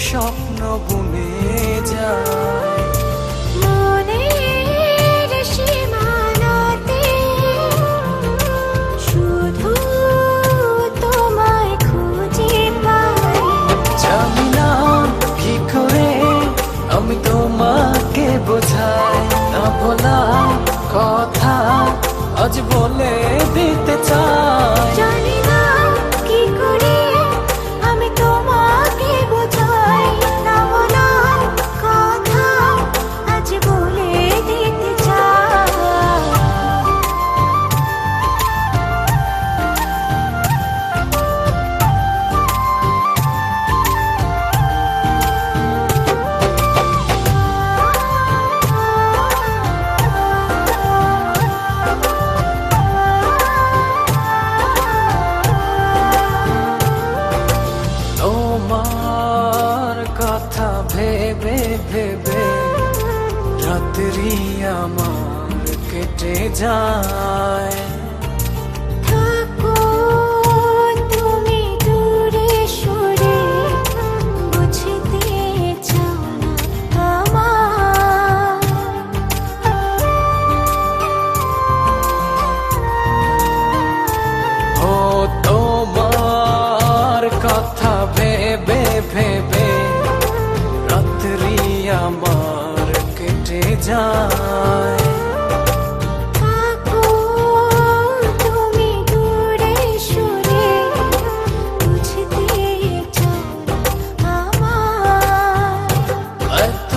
স্বপ্ন বুনে যায় মনের সীমানাতে, শুধু তোমায় খুঁজে পাই। জানি না কি করে আমি তোমাকে বোঝাই, না বলা কথা আজ বলে দিতে চাই। জানি না কি করে আমি তোমাকে বোঝাই, না বলা কথা আজ বলে দিতে চাই। তোমার কথা ভেবে ভেবে রাত্রি আমার কেটে যায়। থাকো তুমি দূরে সরে, বুঝতে চাও না আমার। ও তোমার কথা ভেবে ভেবে রাত্রি আমার কেটে যায়। থাকো তুমি দূরে সরে, বুঝতে চাও না আমার। এত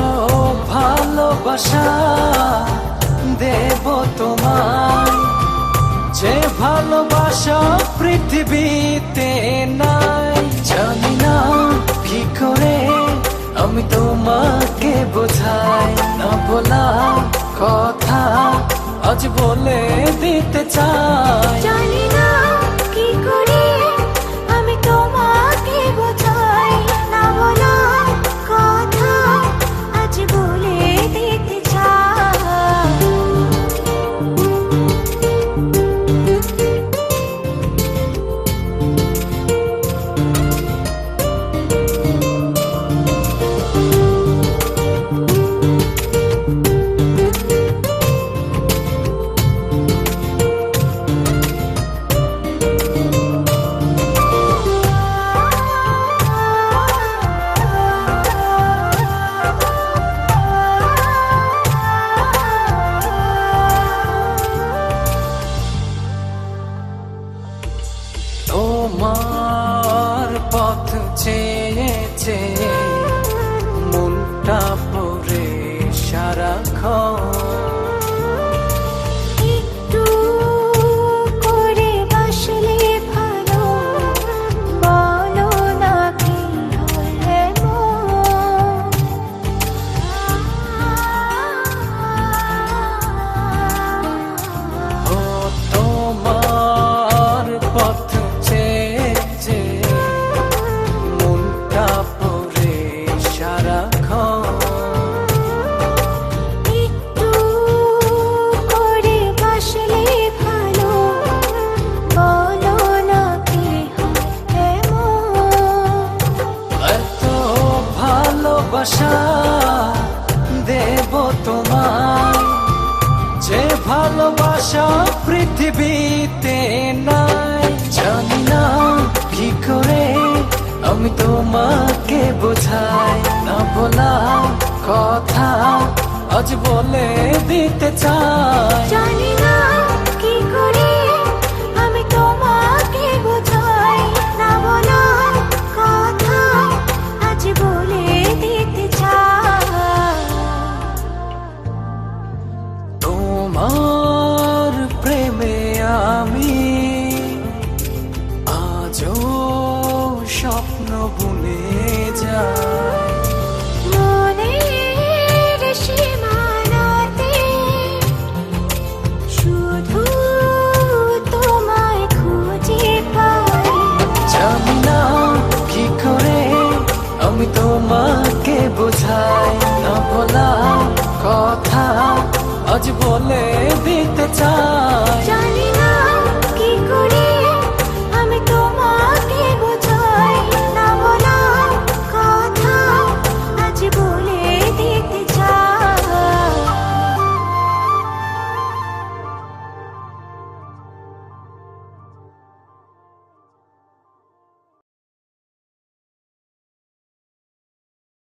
ভালোবাসা দেব তোমায়, যে ভালোবাসা পৃথিবীতে নাই। জানি না কি করে আমি তোমাকে বোঝাই, না বলা কথা আজ বলে দিতে চাই। জানি না কি করে আমি তোমাকে বোঝাই, না বলা কথা আজ বলে দিতে চাই। তোমার পথ চেয়ে চেয়ে মনটা পড়ে সারাক্ষণ। একটু করে বাসলে ভালো, বলো না কি হলে ও তোমার পথ চেয়ে চেয়ে মনটা পড়ে সারাক্ষণ। একটু করে বাসলে ভালো, বলো না কি হয় এমন। এত ভালোবাসা দেব তোমায়, যে ভালোবাসা পৃথিবীতে নাই। জানি না কি করে আমি তোমাকে বোঝাই, না বলা কথা আজ বলে দিতে চাই। জানি